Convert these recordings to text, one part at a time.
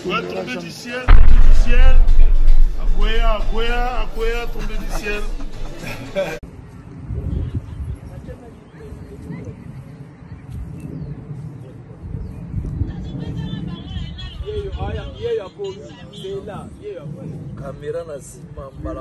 Ouais, tombé du ciel, tombé du ciel. Akoya, Akoya, Akoya, tombé du ciel. Caméra na cima, mbala.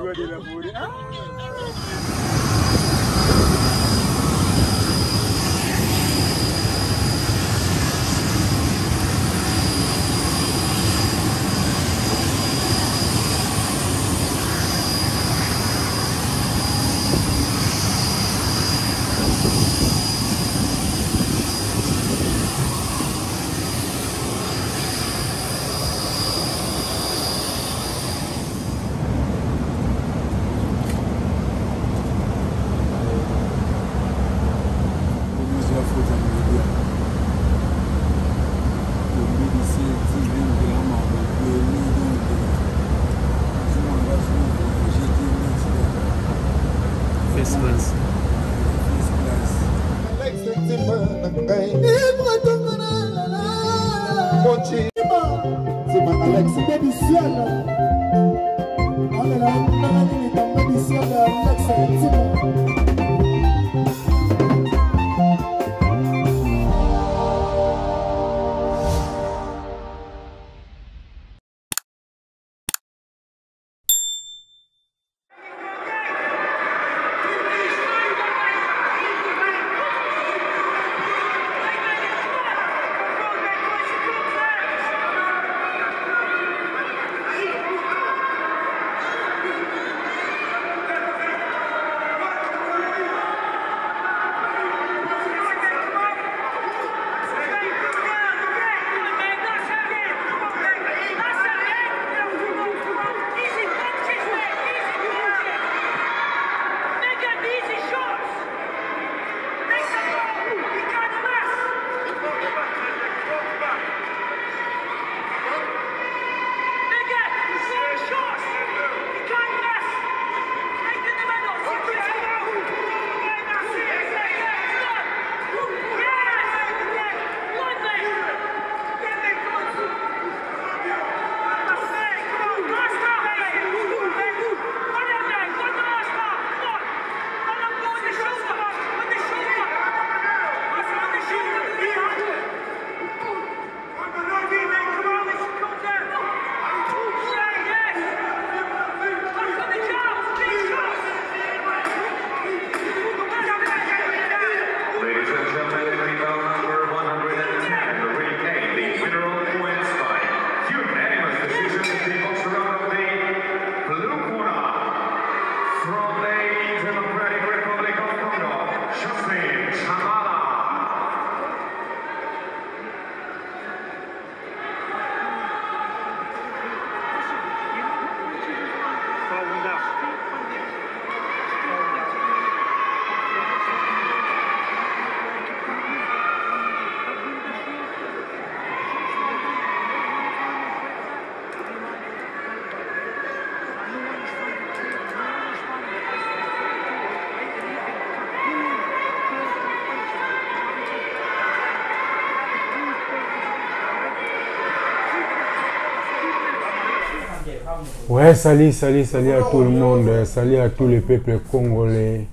Ouais, salut à tout le monde, salut à tous les peuples congolais.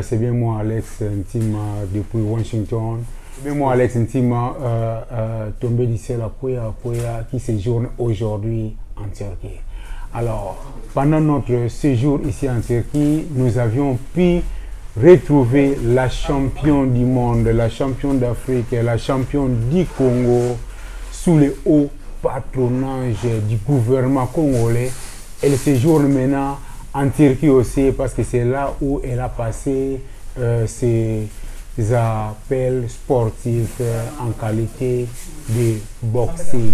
C'est bien moi, Alex Ntima, depuis Washington. C'est bien moi, Alex Ntima, tombé du ciel à Koya, qui séjourne aujourd'hui en Turquie. Alors, pendant notre séjour ici en Turquie, nous avions pu retrouver la championne du monde, la championne d'Afrique, la championne du Congo, sous le haut patronage du gouvernement congolais. Elle séjourne maintenant en Turquie aussi parce que c'est là où elle a passé ses appels sportifs en qualité de boxing.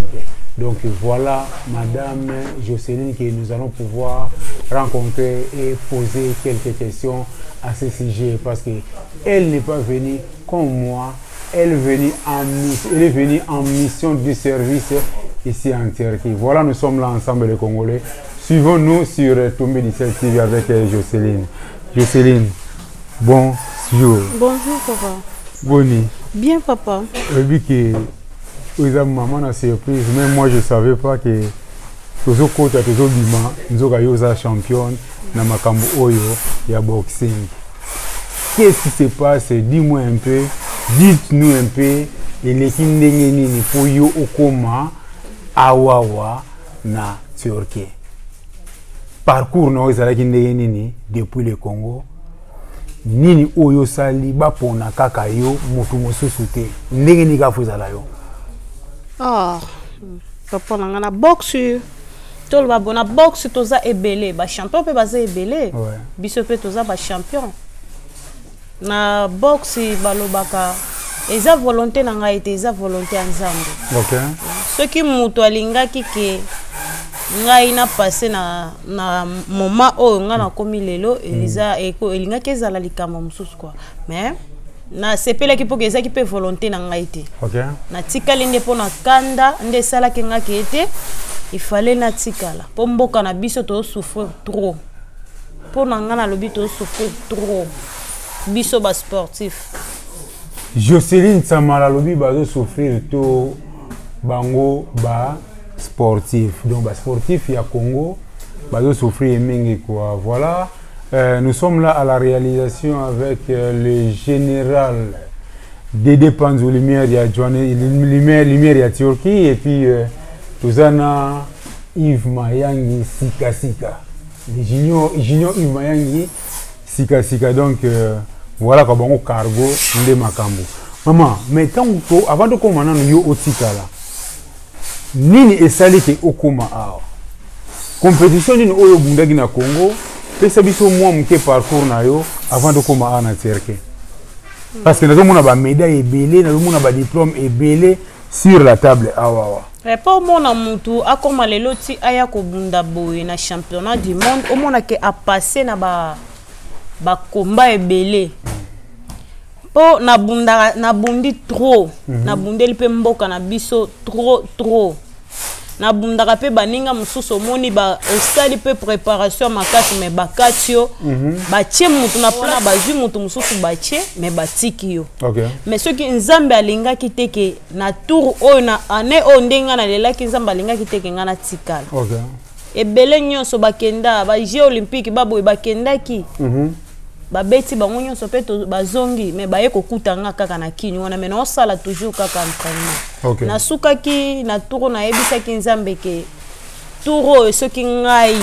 Donc voilà Madame Jocelyne que nous allons pouvoir rencontrer et poser quelques questions à ce sujet parce qu'elle n'est pas venue comme moi, elle est venue en mission de service ici en Turquie. Voilà, nous sommes là ensemble les Congolais. Suivons-nous sur Tombé du Ciel TV avec Jocelyne. Jocelyne, bonjour. Bonjour papa. Boni. Bien papa. ils ont maman la surprise. Même moi, je ne savais pas que toujours côté, toujours bima, nous avons championne dans Makambo Oyo, il y a boxing. Qu'est-ce qui se passe? Dis-moi un peu, dites-nous un peu, et les Kindengeni pour yo okoma, awawa, na Turquie. Parcours no ezala Kindengeni depuis le Congo. Nini oyo sali ba pona kaka yo mutu mosusu te. Ndengeni ka fuzala yo. Ah, papa na boxe. Tout le bon boxe toza ebele, ba champion pe baza ebele. Biso pe toza ba champion. Na boxe balobaka eza volonté na ngai te eza volonté nzambe. OK. Ce qui mutu alingaki ke ngai na passé na moment oyo nga na komi lelo eliza eko elingaki ezala likambo mosusu quoi. Mais na sepelaki po ke ezaki pe volonté na ngai te. OK. Na tikali nde po na kanda nde salaki ngaki ete il fallait na tikala po mboka na biso to souffrir trop. Po na nga na lobi to souffrir trop. Biso ba sportif. Jocelyne Samala lobi bazo souffrir to bango ba sportif. Donc ba sportif ya Congo bazo souffrir mingi quoi. Voilà. Nous sommes là à la réalisation avec le général Dédé Panzou Lumière ya Lumière ya Turquie et puis Tozana Yves Mayangi Sika. Le junior Yves Mayangi Sika. Donc voilà quoi bon cargo ndé makambo. Maman, mais tant que avant de commander yo otikala. Nini esali ke okoma awa. Compétition nini oyo bundaki na Congo, pesa biso mwa mke parcours na yo avant de commander na Turquie. Parce que nous avons ba médaille ebele, nous avons ba diplôme ebele sur la table awa. Mais pas mon amutu akoma lelo ti aya ko bunda boye na championnat du monde, au mona ke a passé na ba combat ebele. Po na bundi trop, na bundeli pe mboka na biso trop. Na bundaka pe baninga mususu moni ba osali pe préparation makati me bakatio batie mutu na plan bazwi mutu mususu batie me batiki yo. OK. Mais ce qui nzambe alinga kiteke na tour oyo na année o ndenga na lela ki nzambe alinga kiteke ngana tikala. OK. Ebele nyonso bakenda ba Jeux olympiques babo bakendaki. Babeti bango nyonso pe to bazongi mais baye kokutanga kaka na kini wana mais on sala toujours kaka entraînement. OK. Na sukaki na tour na ebisa ki nzambe ke tour ce qui ngai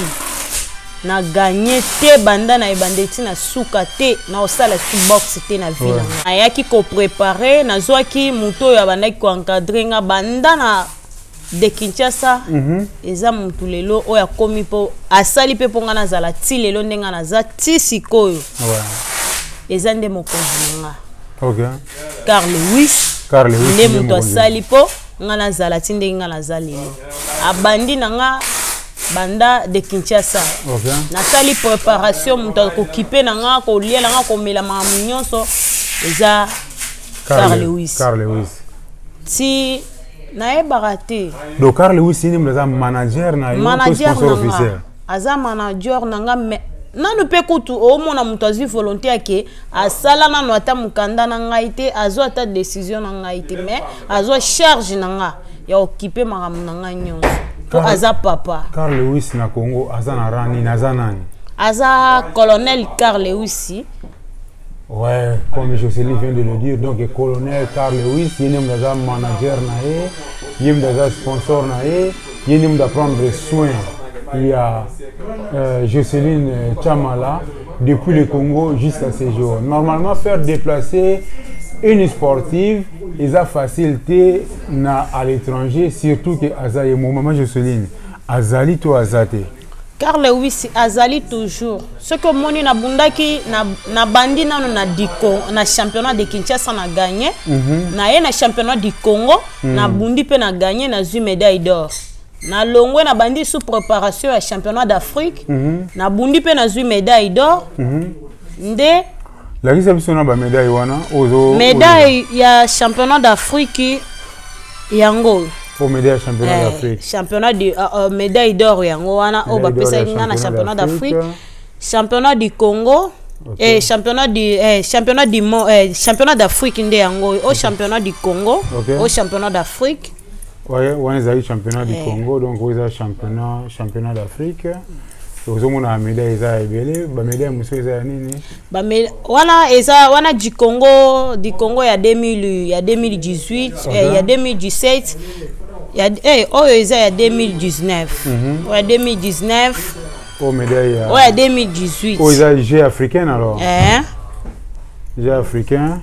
na gagner te banda na ebandeti na suka te na osala su box te na ville. Ayaki ko préparer na zwaki muto ya bandaki ko encadrer nga banda na de Kinshasa eza mutu lelo oya komi po asali pe ponga na zala ti lelo ndenga na za ti sikoyo eza nde mokonzi nga. OK. Carl Lewis nde mutu asali po nga na zala ti ndenga na za lelo abandi na nga banda de Kinshasa. OK. Nasali préparation mutu kokipe na nga kolia na nga komela mamu nyonso eza Carl Lewis ti na baraté. Donc Carl Lewis ni mlaza manager na yo sponsor officiel. Aza manager nanga me nanu pe kutu o mona mutu azwi volonté yake asala nanu ata mukanda na ngai te azo ata décision na ngai te mais azo charge nanga ya occuper makambo na ngai nyonso. Aza papa. Carl Lewis na Congo aza na rani na nani? Aza colonel Carl Lewis. Ouais, comme Jocelyne vient de le dire, donc le colonel Carl Lewis, il y a un manager, il y a un sponsor, il y a prendre soin. Il y a Jocelyne Chamala depuis le Congo jusqu'à ce jour. Normalement, faire déplacer une sportive, ils ont facilité à l'étranger, surtout que Azaye, mon maman Jocelyne, Azali to Azate. Carl Lewis azali toujours. Ce que moni na bundaki na bandi nano na diko na championnat de Kinshasa na gagné. Na ye na championnat du Congo na bundi pe na gagné na zu médaille d'or. Na longwe na bandi sous préparation à championnat d'Afrique. Na bundi pe na zu médaille d'or. Nde la réception na ba médaille wana ozo médaille ya championnat d'Afrique yango. Pour médaille championnat d'Afrique. Championnat de médaille d'or yango wana o ba pesa ngana championnat d'Afrique, championnat du Congo et championnat d'Afrique nde yango au championnat du Congo, au championnat d'Afrique Oui, on a eu championnat du Congo, donc on a championnat d'Afrique. Vous avez une médaille, vous avez une médaille, vous avez wana du Congo, il y a 2018, il y a 2017, il y a 2019. Il y a 2019. Oh, médaille. Ouais, 2018. Oh, ils ont les Jeux africains alors. Jeux africains.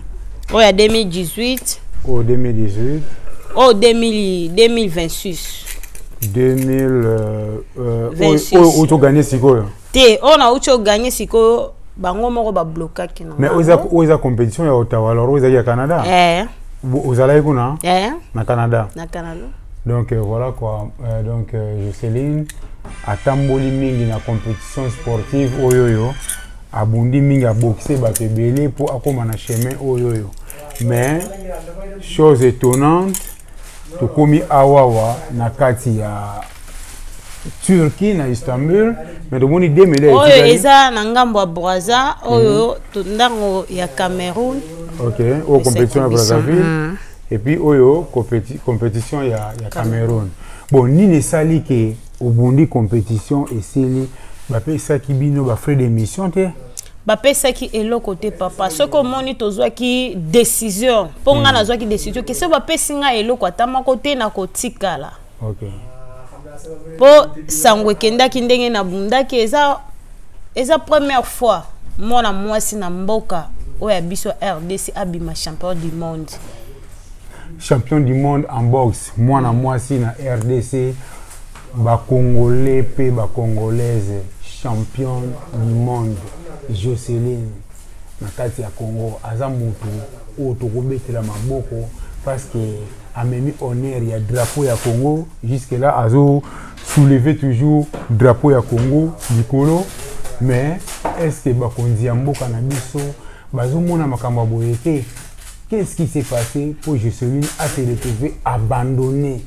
Ouais, 2018. Oh, 2018. Oh, 2026. 2026. Où tu as gagné si quoi? On a gagné si quoi? Bango moko ba bloqué. Mais où est la compétition à Ottawa alors où est au Canada? Vous allez où na? Na Canada. Na Canada. Donc voilà quoi. Donc Jocelyne a tamboli mingi na compétition sportive oyoyo. Abundi mingi a boxé ba belé pour akoma na chemin oyoyo. Mais chose étonnante, tu komi awawa na kati ya Turquie na Istanbul, mais demoni deux médailles. Oh eza na ngambo ya Brazza, oyo tundango ya Cameroun. OK, au compétition à Brazzaville. Et puis oyo compétition ya Cameroun. Bon, ni ne sali ke au bondi compétition et seli ba pe sa ki bino ba frais d'émission te. Bapesaki eloko te papa soko moni tozwaki décision ponga nazwaki décision ke se bapesinga eloko atamako te na kotikala. OK. Po sangwe kendaki ndenge na bundaki eza première fois mona mwasi na mboka oya biso RDC abima champion du monde. Champion du monde en boxe mwana mwasi na RDC ba congolais pe ba congolaise champion du monde. Jocelyne na kati ya Congo aza mutu o tokobetela maboko parce que amemi honneur ya drapeau ya Congo jusque là azo soulever toujours drapeau ya Congo likolo mais est-ce que bakonzi ya mboka na biso bazomona makambo boyete? Qu'est-ce qui s'est passé pour Jocelyne a se retrouver abandonné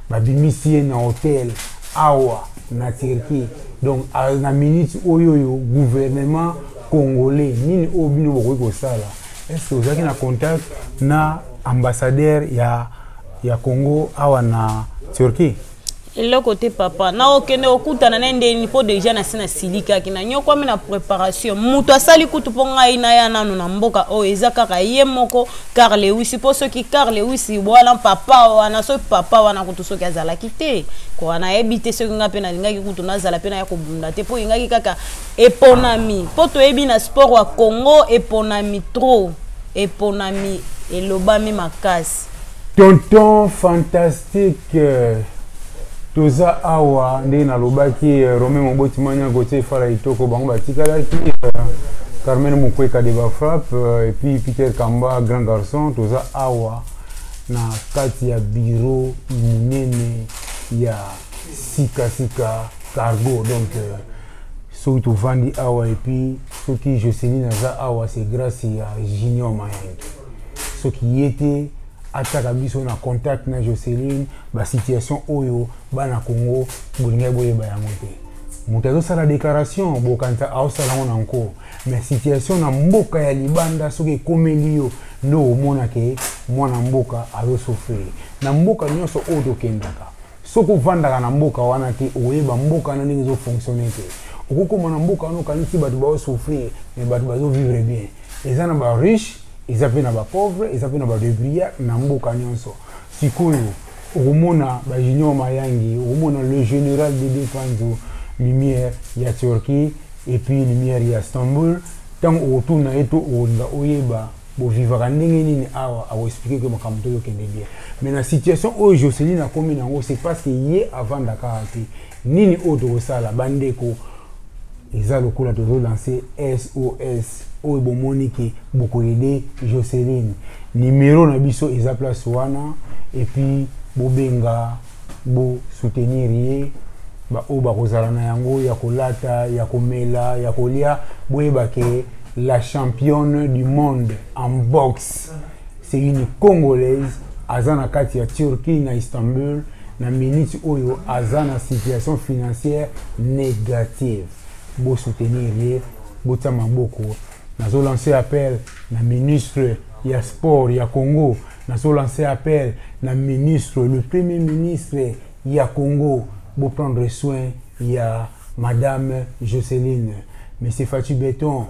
babimisi na hôtel awa na Turquie? Donc à la minute oyoyo gouvernement congolais nini obino boko sala est-ce que vous avez un contact na ambassadeur ya Congo awa na Turquie? Eloko te papa na okende okutana na ndeni po déjà na sina silika kina nyoko na préparation mutu asali kutu ponga ina ya nanu na mboka o eza kaka ye moko car le wisi po soki car le wisi wala papa wana so papa wana kutu soki azala kite ko wana ebite soki ngape na lingaki kutu na zala pena ya kobunda te po ingaki kaka eponami po to ebi na sport wa Congo eponami trop eponami elobami makasi. Tonton fantastique Toza awa nde na lobaki Romain Moboti manya gote fara itoko bango batikalaki Carmen Mukweka de Bafrap et puis Peter Kamba grand garçon toza awa na kati ya bureau munene ya sika cargo donc soki tovandi awa et puis soki Jocelyne aza awa c'est grâce ya Junior Mayenge soki yete ataka biso na contact na Jocelyne ba situation oyo bana Congo bolinga boye ba yango te mutazo sala déclaration bokanta ausala ngona nko mais situation na mboka ya libanda soki komeli yo ndo omona ke mwana mboka azo souffrir na mboka nyonso oyo tokendaka soko vandaka na mboka wana te oyeba mboka na ndenge zo fonctionner te okokoma na mboka wana kanisi bato ba souffrir mais bato bazo vivre bien ezana ba riche ils appellent na ba pauvre ils appellent na ba débrouillard na mboka nyonso sikoyo omona ba Junior Mayangi omona le général de défense lumière ya Turquie et puis lumière ya Istanbul tant otuna eto onda oyeba bo vivre ndenge nini awa a expliquer que makamto yo kende bien mais na situation o Jocelyne a komi nango c'est parce que yé avant Dakar nini oto sala bandeko eza lokola tozo lancer SOS oyo bomoni ke boko aider Jocelyne numéro na biso eza place wana et puis bobenga bo soutenir ye ba o ba kozala na yango ya kolata ya komela ya kolia boyeba ke la championne du monde en boxe c'est une congolaise azana kati ya Turquie na Istanbul na minute oyo azana situation financière négative bo soutenir ye botama boko nazo lancer appel na ministre il y a sport, il y a Congo. Nous avons lancé appel na ministre, le premier ministre, il y a Congo, pour prendre soin, il y a Madame Jocelyne, Monsieur Fatou Béton,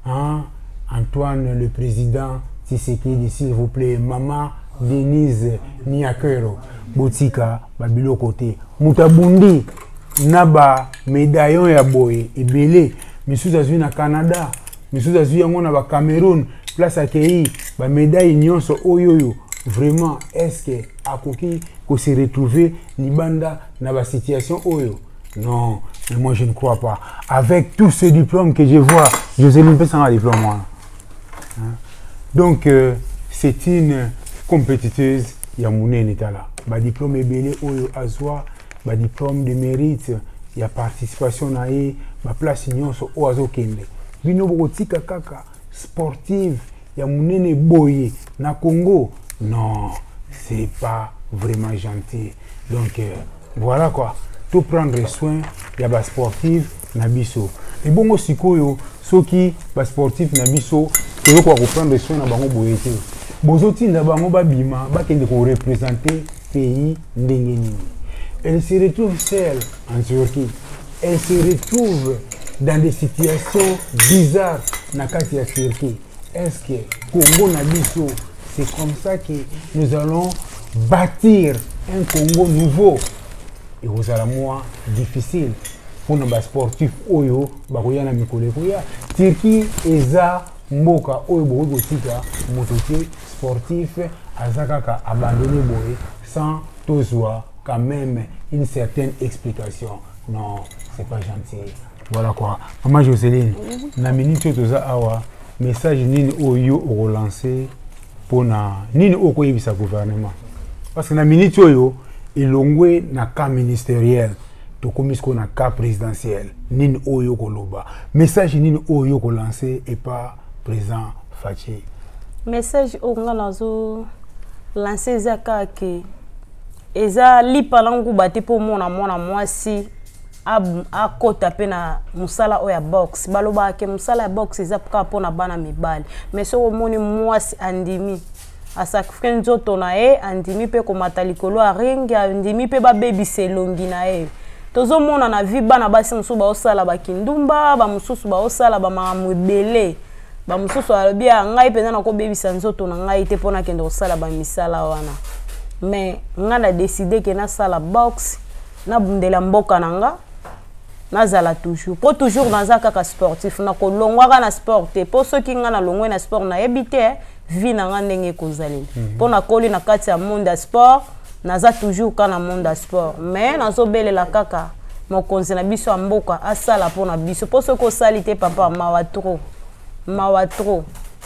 hein, Antoine le président, Tshisekedi, s'il vous plaît, Maman Denise Niakero, Botika, Babilo côté, Moutabundi, Naba, médaillon ya boye, et belé, Monsieur Zazui na Canada, Monsieur Zazui yango na Cameroun, place à Kei, ba médaille nyonso oyoyo, vraiment, est-ce que Akoki ko se retrouver Libanda na ba situation oyo? Non, mais moi je ne crois pas. Avec tous ces diplômes que je vois, Jocelyne peut s'en diplôme moi. Hein? Donc c'est une compétiteuse Yamoune Netala. Ba diplôme est belé oyo azwa, ba diplôme de mérite, il y a participation na e, ba place nyonso o azo kende. Bino botika kaka sportive Yamoune boye na Congo. Non, c'est pas vraiment gentil. Donc voilà quoi. Tout prendre soin, il y a des sportifs, nabiso. Et bon aussi koyo, ceux qui sont sportifs, nabiso, que vous pouvez prendre soin na bango boyete. Bozoti na bango babima, ba kende ko représenter pays ndengeni. Elle se retrouve seule en Turquie. Elle se retrouve dans des situations bizarres na kati ya Turquie. Est-ce que Congo nabiso, c'est comme ça que nous allons bâtir un Congo nouveau? Et vous allez moi difficile pour nos sportifs oyo bakoya na mikolo koya Turquie eza mboka oyo bokotika mototé sportif azakaka abandonné boye sans tozwa quand même une certaine explication. Non, c'est pas gentil. Voilà quoi. Maman Jocelyne, na minute toza awa message nini oyo o relancer pour na nini okoyebisa gouvernement parce que na minute oyo ilongwe na cas ministériel to komisko na cas présidentiel nini oyo koloba message nini oyo ko lancer et pas président Fachi message onga nazo lancer zaka ke eza lipalangu bate po mona mwasi a kota pe na musala oya box baloba ke musala ya box eza po na bana mibali mais so omoni mwasi andimi asakifike nzoto na ye andimi pe komata likolo a ringi andimi pe babebisa elongi na ye tozomona na vi bana basi mosusu baosala bakindumba bamosusu baosala bamakambo ebele bamosusu alobi ya ngai mpenza nakobebisa nzoto na ngai te mpo nakende kosala bamisala wana mais ngai na deside ke nasala box nabundela mboka na nga nazala toujours po toujours naza kaka sportif nakolongwaka na sport te po soki ngai nalongwe na sport nayebi te vie na nga ndenge kozaleli po nakoli na kati ya monde ya sport naza toujours ka na monde ya sport mais nazobelela kaka mokonzi na biso ya mboka asala po na biso po soki osali te papa mawa trop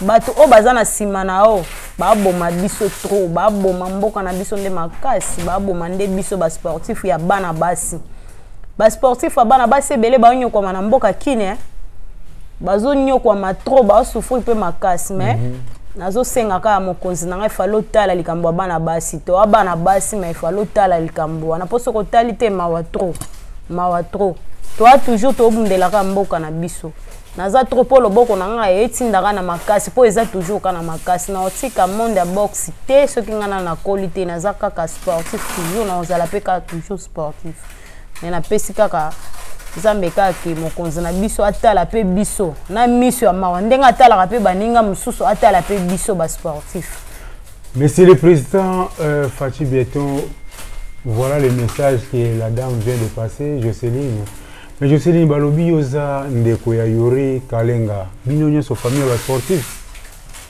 bato o baza na nsima na o baboma biso trop baboma mboka na biso nde makasi baboma nde biso basportif ya bana basi basportif ya bana basi ebele baonyokwama na mboka kine bazonyokwama trop baosufri mpe makasi mais nazosenga kaka mokonzi na ngai falo tala likambo ya bana basi to bana basi mais falo tala likambo wana po soki otali te mawa trop to toujours tobundelaka mboka na biso naza trop po loboko na ngai etindaka na makasi po eza toujours ka na makasi na otika monde ya box te soki ngana na koli te naza kaka sportif toujours na ozala pe kaka toujours sportif mais napesi kaka Nzambe kaka mokonzi na biso atala pe biso na miso ya mawa ndenga atalaka pe baninga mususu atala pe biso ba sportif. Monsieur le Président Fatou Béton, voilà le message que la dame vient de passer, Jocelyne. Mais Jocelyne balobi yoza ndeko ya Yuri Kalenga. Bino nyoso famille ba sportif.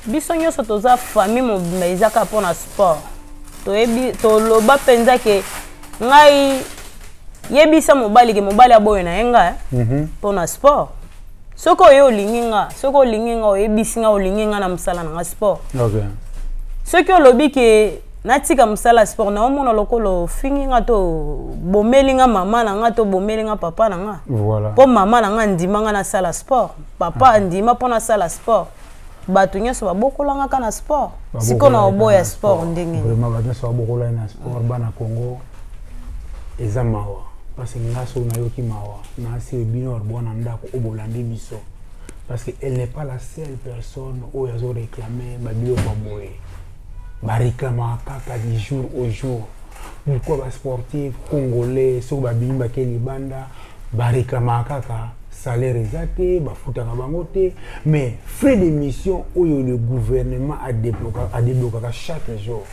Biso nyoso toza famille mobimba ezaka pona sport. To loba penza ke ngai yebisa mobali ke mobali aboye na yenga pona sport. Soko yo linginga, soko linginga oyebisinga olinginga na musala na sport. Okay. Soko lobi ke natika musala sport na omona lokolo finginga to bomelinga mama na nga to bomelinga papa na nga. Voilà. Po mama na nga ndimanga na sala sport, papa ndima pona sala sport. Bato nyoso babokolanga kana sport. Siko na oboya sport ndenge. Vraiment bato nyoso babokolanga na sport bana Congo eza mawa. Parce que ngaso na yoki mawa na asi bino bona ndako obolande biso parce qu'elle n'est pas la seule personne où ils ont réclamé Babio Baboé. Barikama kaka du jour au jour. Pourquoi les sportifs congolais, sur Babimba Kelibanda, Barikama kaka, salaire exacté, Bafuta Kabangote, mais frais d'émission où le gouvernement a débloqué chaque jour.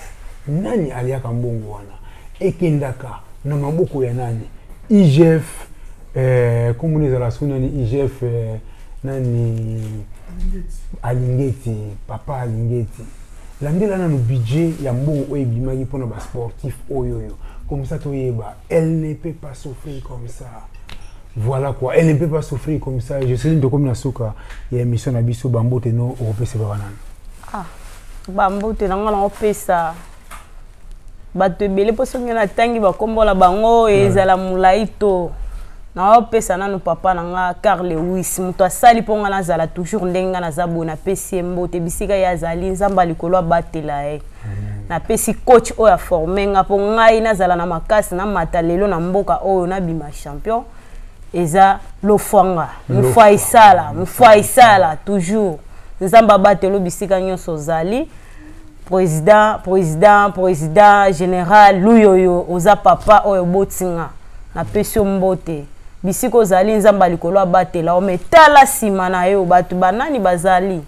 Nani alia Kambongo wana, Ekendaka, Namaboko ya nani, IGF, comme on est à la sounani, IGF, nani, Alingeti, Papa Alingeti. Landela na no budget ya mbongo oyo bimaki pona ba sportif oyoyo comme ça toyeba elle ne peut pas souffrir comme ça voilà quoi elle ne peut pas souffrir comme ça je sais comme na suka ya émission na biso bambote no opesa ba banana ah bambote na ngala opesa bato ebele po songi na tangi bakombola bango ezala mulaito na opesa nanu papa na nga Carl Lewis muto asali po nga nazala toujours ndenga na zabo na pesi mbote bisika ya zali nzamba likolo abatela na pesi coach oya formé nga po ngai nazala na makasi na matalelo na mboka oyo na bima champion eza lofanga mufwa isala toujours nzamba batelo bisika nyonso zali président général luyoyo oza papa oyo botinga na pesi mbote bisiko zali nzamba likolo abatela o metala sima na yo batu banani bazali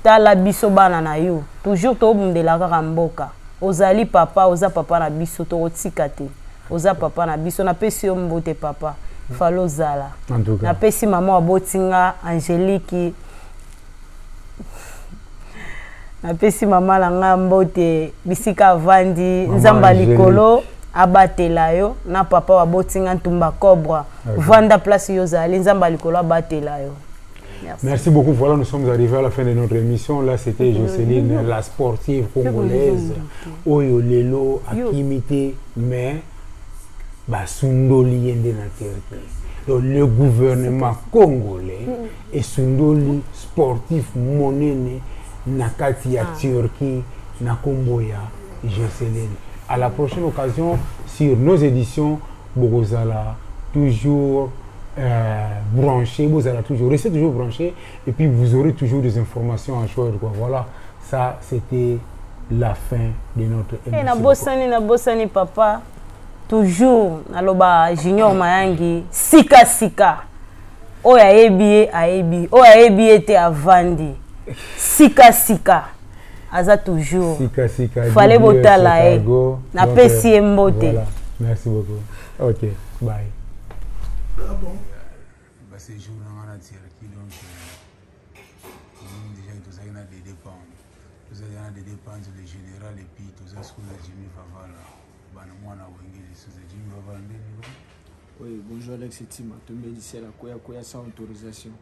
tala biso bana na yo toujours to bundela kaka mboka ozali papa oza papa na biso to otika te oza papa na biso na pesi yo mbote papa falo zala na pesi mama abotinga Angelique na pesi mama la nga mbote bisika vandi nzamba likolo abatela yo na papa wa botinga ntumba cobra vanda place yo zali nzamba likolo abatela yo. Merci beaucoup. Voilà, nous sommes arrivés à la fin de notre émission. Là, c'était Jocelyne, la sportive congolaise. Oyo lelo akimité mais basundoli yende na terre. Donc le gouvernement congolais et sundoli sportif monene nakati ya Turquie na Komboya Jocelyne. À la prochaine occasion, sur nos éditions, Bogozala, toujours branché, Bogozala toujours, restez toujours branché, et puis vous aurez toujours des informations à choisir. Voilà, ça c'était la fin de notre émission. Et na bossani papa, toujours, naloba Junior Mayangi, sika. Oya ebi, oya ebi ete avandi, sika. Aza toujours. Sika. Fallait botala na pesi mbote. Merci beaucoup. OK, bye. Ah bon. Bah ces jours on a tiré qui donc déjà tous ça a des dépenses. Tous ça a des dépenses le général et puis tous ça sous la Jimmy Favala. Bana mwana wengine sous la Jimmy Favala ndeni. Oui, bonjour Alex Tima, tombé d'ici à la Koya sans autorisation.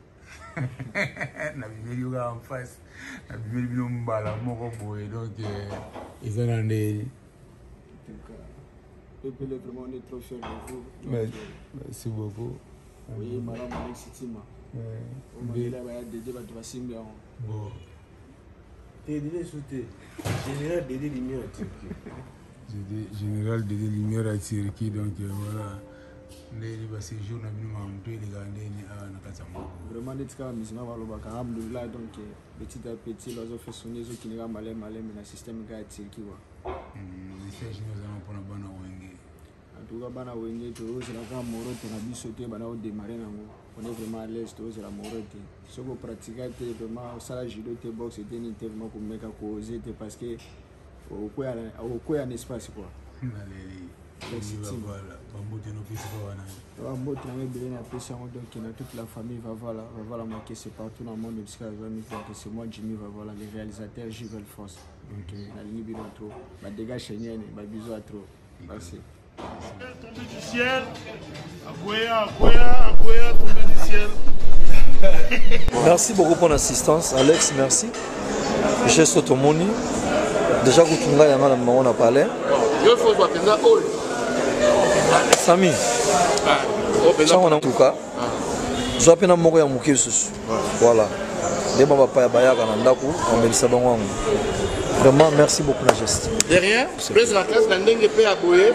Na bimeli yoga en face na bimeli bino mbala moko boye donc ils ont des le vraiment on est trop fiers de vous. Merci beaucoup. Oui, madame Alex Tima. On m'a dit là Dédé va te passer bien. Bon. Dédé sauté. Général Dédé Lumière à Turquie. Général Dédé Lumière à Turquie donc voilà. Ndeli ba séjour na bino mamto elegandeni na katsambo vraiment netika misima balobaka alhamdulillah donc petit à petit lozo fait sonner zo kinga malem na système ga tirkiwa message nous allons pour bana wenge en tout cas bana wenge to ozela ka morote na biso te bana o démarrer nango on est vraiment à l'aise to ozela morote soko pratiquer te vraiment sala judo te boxe te ni te vraiment ko meka ko oser te parce que au quoi un espace quoi voilà, Bambote no pesi pa wana. Bambote na mebele na pesi yango donc na toute la famille va voilà marqué c'est partout dans le monde parce que c'est moi Jimmy va voilà les réalisateurs Jivel Force. Donc na ligne bino trop. Ba dégâts chénienne, ba bisous à trop. Merci. Tombé du ciel. Akoya tombé du ciel. Merci beaucoup pour l'assistance Alex, merci. J'ai Sotomoni. Déjà que tu m'as yanga na maman on a parlé. Yo faut voir penza all. Sami. On en tout cas. Je vais peine moko ya muke susu. Voilà. Des baba pa ya kana ndaku on melisa bango wangu. Vraiment merci beaucoup la geste. Derrière, prise la classe na ndenge pe aboye.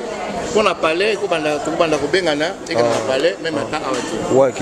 On a parlé ko banda ko bengana et qu'on a parlé même temps à. Ouais.